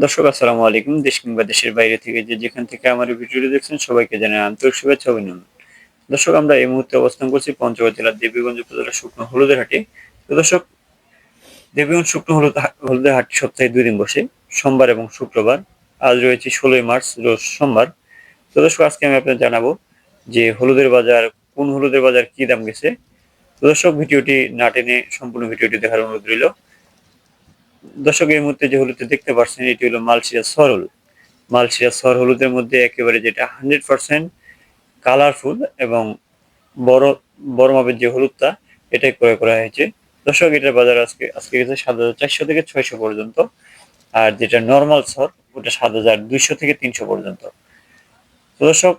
দর্শক আসসালামু আলাইকুম। দেশ কিংবা দেশের বাইরে থেকে যেখান থেকে আমার এই ভিডিওটি দেখছেন সবাইকে জানাই আন্তরিক শুভেচ্ছা ও অভিনন্দন। দর্শক আমরা এই মুহূর্তে অবস্থান করছি পঞ্চগড় জেলার দেবীগঞ্জ উপজেলার শুকনো হলুদের হাটে। তো দর্শক দেবীগঞ্জ শুকনো হলুদের হাটটি সপ্তাহে ২ দিন বসে, সোমবার এবং শুক্রবার। আজ রয়েছে ১৬ই মার্চ রোজ সোমবার। তো দর্শক আজকে আমি আপনাদের জানাবো যে কোন হলুদের বাজার কি দাম গেছে। তো দর্শক ভিডিওটি না টেনে সম্পূর্ণ ভিডিওটি দেখার অনুরোধ রইল। দর্শক এই মুহূর্তে যে হলুদটি দেখতে পাচ্ছেন এটি হলো মালয়েশিয়ার সর হলুদ। মালয়েশিয়ার সর হলুদের মধ্যে একেবারে যেটা 100% কালারফুল এবং বড় বড় মাপের যে হলুদটা এটাই ক্রয় করা হয়েছে। দর্শক এটার বাজার আজকে গেছে ৭,৪০০ থেকে ৬০০ পর্যন্ত। আর যেটা নরমাল সর ওটা ৭,২০০ থেকে ৩০০ পর্যন্ত। তো দর্শক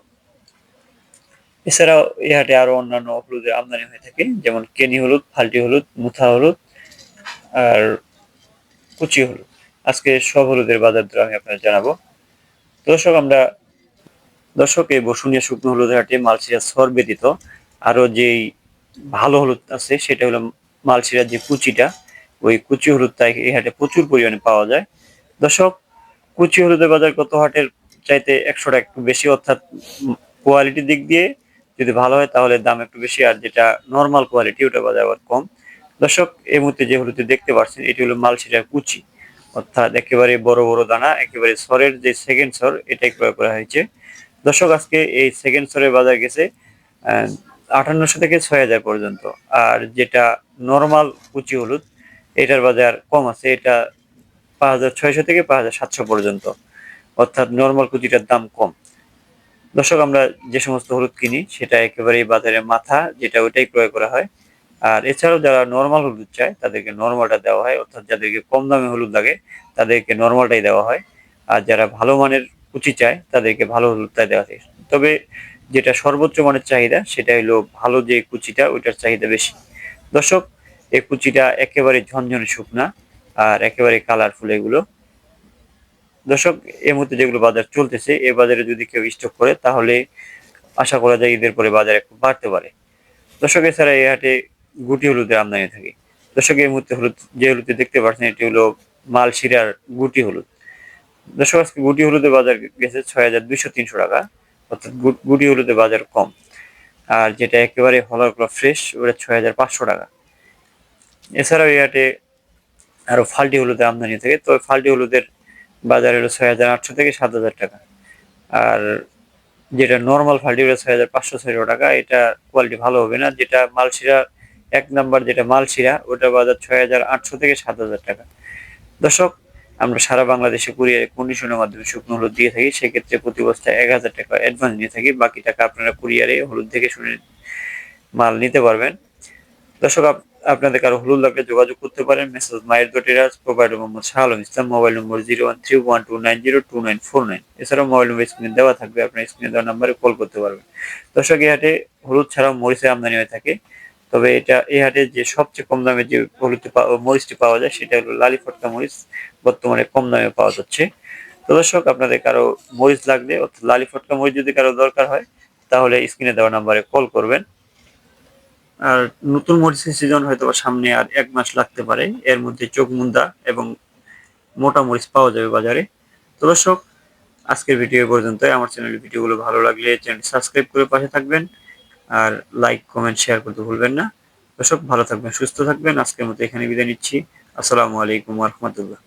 এছাড়াও এই হাটে আরো অন্যান্য হলুদের আমদানি হয়ে থাকে, যেমন কেনি হলুদ, ফাল্টি হলুদ, মুথা হলুদ আর কুচি হলুদ। আজকে সব হলুদের বাজার দর আমি আপনাদের জানাবো। দর্শক এই বসুনিয়া শুকনো হলুদের হাটে মালয়েশিয়ার সর ব্যতীত আরো যেই ভালো হলুদ আছে সেটা হলো মালয়েশিয়ার যে কুচিটা, ওই কুচি হলুদটা এই হাটে প্রচুর পরিমাণে পাওয়া যায়। দর্শক কুচি হলুদের বাজার গত হাটের চাইতে ১০০ টাকা একটু বেশি, অর্থাৎ কোয়ালিটির দিক দিয়ে যদি ভালো হয় তাহলে দাম একটু বেশি, আর যেটা নরমাল কোয়ালিটি ওটা বাজার আবার কম। দর্শক এই মুহূর্তে যে হলুদটি দেখতে পাচ্ছেন এটি হলো মালয়েশিয়ার কুচি, অর্থাৎ একেবারে বড় বড় দানা, একেবারে সরের যে সেকেন্ড সর এটাই ক্রয় করা হয়েছে। দর্শক আজকে এই সেকেন্ড সরের বাজার গেছে ৫৮০০ থেকে ৬০০০ পর্যন্ত। আর যেটা নরমাল কুচি হলুদ এটার বাজার কম আছে, এটা ৫৬০০ থেকে ৫৭০০ পর্যন্ত, অর্থাৎ নরমাল কুচিটার দাম কম। দর্শক আমরা যে সমস্ত হলুদ কিনি সেটা একেবারেই বাজারে মাথা যেটা ওইটাই ক্রয় করা হয়। আর এছাড়াও যারা নরমাল হলুদ চায় তাদেরকে নরমালটা দেওয়া হয়, অর্থাৎ যাদেরকে কম দামে হলুদ লাগে তাদেরকে নরমালটাই দেওয়া হয়। আর যারা ভালো মানের কুচি চায় তাদেরকে ভালো হলুদটাই দেওয়া হয়। তবে যেটা সর্বোচ্চ মানের চাহিদা সেটা হলো ভালো যে কুচিটা ওইটার চাহিদা বেশি। দর্শক এই কুচিটা একেবারে ঝনঝনে শুকনা আর একেবারে কালারফুল এগুলো। দর্শক এই মুহূর্তে যেগুলো বাজার চলতেছে এই বাজারে যদি কেউ স্টক করে তাহলে আশা করা যায় ঈদের পরে বাজার একটু বাড়তে পারে। দর্শক এছাড়া এই হাটে গুটি হলুদের আমদানি থাকে। দর্শক এই মুহূর্তে যে হলুদটি দেখতে পাচ্ছেন এটি হলো মালশিরার গুটি হলুদ। দর্শক আজকে গুটি হলুদের বাজার গেছে ৬,২০০-৩০০ টাকা, অর্থাৎ গুটি হলুদের বাজার কম। আর যেটা একেবারে হলগুলো ফ্রেশ ওটা ৬,৫০০ টাকা। এছাড়াও এই হাটে আরো ফাল্টি হলুদের আমদানি থাকে, তো ফাল্টি হলুদের বাজার হলো ৬,৮০০ থেকে ৭,০০০ টাকা। আর যেটা নরমাল ফাল্টি হলো ৬,৫০০-৬০০ টাকা, এটা কোয়ালিটি ভালো হবে না। যেটা মালশিরা ১ নাম্বার যেটা মালশিরা ওটা বাজার ৬,৮০০ থেকে ৭,০০০ টাকা। দর্শক আমরা সারা বাংলাদেশে কুরিয়ারে কন্ডিশনের মাধ্যমে শুকনো হলুদ দিয়ে থাকি, সেক্ষেত্রে প্রতি বস্তায় ১,০০০ টাকা অ্যাডভান্স নিয়ে থাকি, বাকি টাকা আপনারা কুরিয়ারে হলুদ দেখে শুনে মাল নিতে পারবেন। দর্শক আপনাদের কারো হলুদ লাগলে যোগাযোগ করতে পারেন মেসার্স মাহির ডটেরাস, প্রোভাইডার মোহাম্মদ শাহ আলম ইসলাম, মোবাইল নম্বর 01312902949। এছাড়াও মোবাইল নম্বর স্ক্রিনে দেওয়া থাকবে, আপনার স্ক্রিনে দেওয়া নাম্বারে কল করতে পারবেন। দর্শক এই হাটে হলুদ ছাড়াও মরিচের আমদানি হয়ে থাকে, তবে এই হাটে যে সবচেয়ে কম দামে যে মরিচটি পাওয়া যায় সেটা হলো লালি ফটকা মরিচ, বর্তমানে কম দামে পাওয়া যাচ্ছে। তো দর্শক আপনাদের কারো মরিচ লাগলে অর্থাৎ লালি ফটকা মরিচ যদি কারো দরকার হয় তাহলে স্ক্রিনে দেওয়া নাম্বারে কল করবেন। আর নতুন মরিচের সিজন হয়তো সামনে আর ১ মাস লাগতে পারে, এর মধ্যে চোখ মুন্দা এবং মোটা মরিচ পাওয়া যাবে বাজারে। তো দর্শক আজকের ভিডিও পর্যন্তই। আমার চ্যানেলের ভিডিওগুলো ভালো লাগলে চ্যানেল সাবস্ক্রাইব করে পাশে থাকবেন, আর লাইক কমেন্ট শেয়ার করতে ভুলবেন না। দর্শক ভালো থাকবেন, সুস্থ থাকবেন। আজকের মতো এখানে বিদায় নিচ্ছি। আসসালামু আলাইকুম ওয়া রাহমাতুল্লাহ।